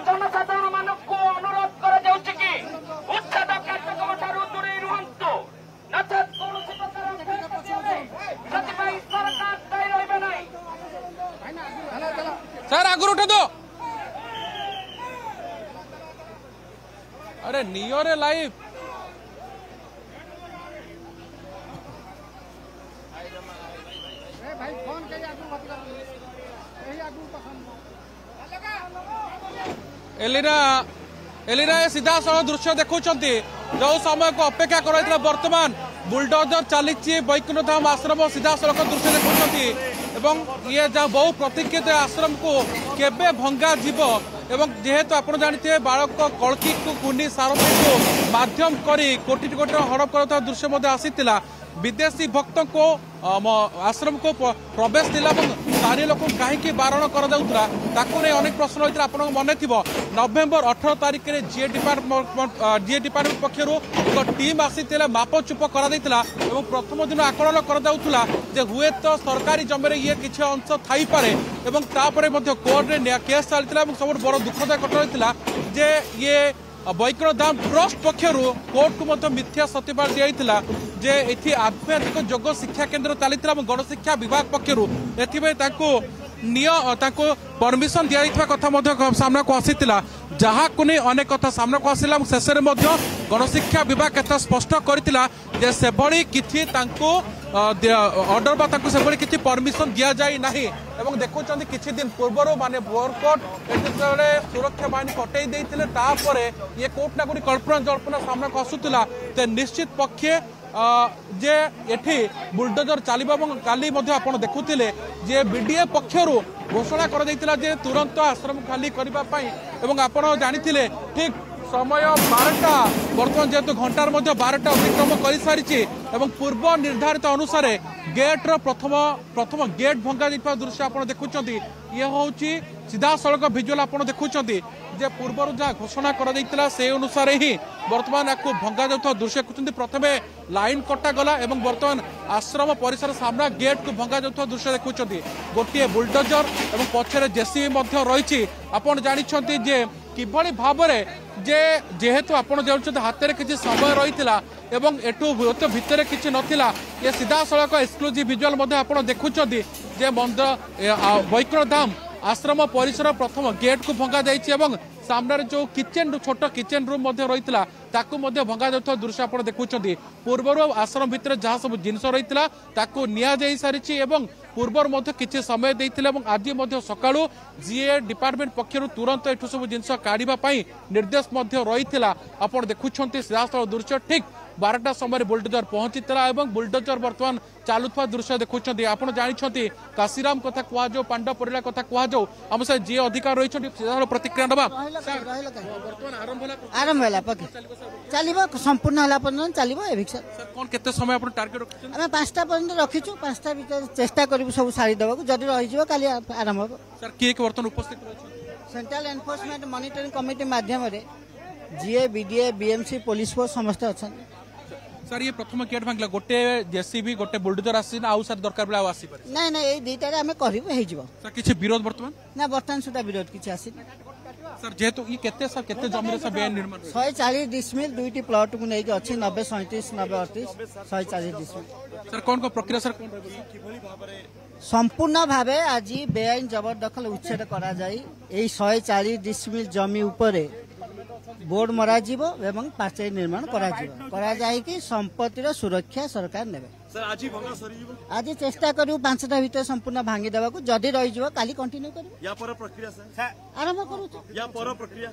जनसाधारण मानक अनुरोध कर उच्छेद कार्यक्रम ठारू दूरे रुहतु नचेत कौन सरकार दायी रही ना। सर आगुर उठा दो। अरे नियो रे लाइव भाई फोन के आगू मत कर यही आगू पसंद एलिना एलिना सीधा सड़क दृश्य देखुं जो समय को अपेक्षा कर बर्तमान बुलडोजर चली वैकुंठधाम आश्रम सीधा सड़क दृश्य देखुं ये बहु प्रतीक्षित आश्रम को केबे भंगा जीव एवं जेहेतु आप जानते बालक कलकी को कुंडी सारथी को माध्यम करी कोटी कोटी हड़प कर दृश्य आसीला विदेशी भक्त को आश्रम को प्रवेश दिला स्थानीय लोक कहीं बारण कर अनेक प्रश्न होता आप मन थी नवेम्बर 18 तारिख में जीए डिपार्टमेंट पक्षर एक टीम आसी मापचुप कर प्रथम दिन आकलन कर हुए तो सरकारी जमी ये किसी अंश थाईपे कोर्टे केस चलता सब बड़ दुखदायक घटना जे ये वैकुंठधाम ट्रस्ट पक्षर कोर्ट को मिथ्या सत्यवाद दिया जे एथि आध्यात्मिक योग शिक्षा केन्द्र चलता गणशिक्षा विभाग पक्षर परमिशन दिया कथा सामना को आसीला जहाँ को नहीं अनेक कथा सामना को आसला शेष में गणशिक्षा विभाग केत स्पष्ट करथिला जे सेभली किछि तांको ऑर्डर बा तांको सेभली किछि परमिशन दिया जाय नाही एवं देखुचंदी किछि दिन पूर्व माने बोरकोट एतले सुरक्षा बाहिनी कटई देथिले तापरे ये कोर्ट ना कोनी कल्पना जल्पना सामना को आसुतिला ते निश्चित पक्षे जे एठी बुलडोजर चलिबा काली मध्ये आपण देखुतिले जे बीडीए पक्षरु घोषणा कर दैतिला जे तुरंत आश्रम खाली करबा पई एवं आपण जानिथिले ठीक समय 12टा बर्तमान जेहेतु घंटार मध्य 12टा अतिक्रम कर सारी पूर्व निर्धारित अनुसार गेट्र प्रथम गेट भंगा जा दृश्य आप देखुं ये हूँ सीधा सड़क भिजुआल आप देखुं जे पूर्व जहाँ घोषणा कर से अनुसार ही बर्तमान आपको भंगा जा दृश्य देखुं प्रथम लाइन कटागला और बर्तमान आश्रम परिसर सामना गेट को भंगा जा दृश्य देखुं गोटे बुलडोजर और पछरे जेसीबी रही आपड़ जानते जे किभली भाव जे जेहेतु आपण जाउछते हाथ में किसी समय रही एवं एठू भितर किसी नथिला ये सीधा सड़क एक्सक्लूसिव विजुअल आप देखुं जे मंदिर वैकुंठधाम आश्रम परिसर प्रथम गेट को भंगा जाइए सामने जो किचेन छोट किचेन रूम रही भंगा जा दृश्य आप देखुं पूर्वर आश्रम भितर जहाँ सब जिनस रही नि सारी पूर्वर किसी समय देते आज सका जीए डिपार्टमेंट पक्षर तुरंत एठू सब जिनस काढ़ापी निर्देश रही आप देखुं सीधास्थल दृश्य ठीक 12टा समय बुलडोजर पहुंची बुलडोजर बर्तमान चलुवा दृश्य देखुं आप जानते काशीराम कथा कहु पांडव परिला कथा कहु आम सहित जी अधिकार रही प्रतिक्रिया ना चलो संपूर्ण चलो एविक्शन कौन केते समय आप टार्गेट रखिछन आम 5टा पर्यंत रखीचु 5टा भीतर चेष्टा करू सब सारी देवा जदि रही काली आरंभ हो सर किए के बर्तमान उपस्थित रही सेंट्रल एनफोर्समेंट मॉनिटरिंग कमिटी माध्यम जीए बीडीए बीएमसी पुलिस फोर्स समस्त अच्छा सर ये प्रथम गेट भांगला गोटे जेसीबी गोटे बुलडोजर आसी आउ सर दरकार बेला आसी पारे नहीं नहीं ए दुईटा आमे करबो हे जिवो सर किछि विरोध बर्तमान ना बर्तमान सुधा विरोध किछि आसी सर जेहेतु ये केते जमीन से बेन निर्माण 140 डिसमिल दुईटी प्लॉट को नै 90 37 90 38 140 डिसमिल सर कौन को प्रक्रिया सर कौन रहबो संपूर्ण भावे आज बेआईन जबरदखल उच्छेद करा जाई एई 140 डिसमिल जमी उपरे बोर्ड मरा जीवो एवं पाचेरी निर्माण करा जाए कि संपत्तिर सुरक्षा सरकार नेबे सर आज भंगा सरी जीवो आज चेष्टा करू 5टा भीतर संपूर्ण भांगी देबा को जदी रही जीवो काली कंटिन्यू करू या पर प्रक्रिया सर आरंभ करू या पर प्रक्रिया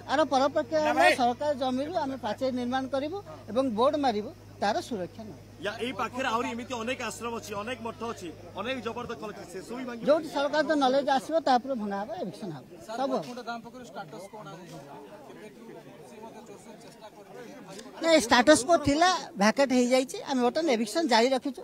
सरकार जमीरु आमे पाचेरी निर्माण करिवो एवं बोर्ड मारिवो तार सुरक्षा न या एई पाखरे आउरी एमिति अनेक आश्रम अछि अनेक मठ अछि अनेक जबरदखल अछि से सोई भांगी जोटी सरकार तो नॉलेज आसीबो तापर भंगा हो एविक्शन हो सब दाम पकर स्टेटस कोन नहीं स्टेटस को थिला भैकेट हो जाइए आम बर्तमान एविक्शन जारी रखीचु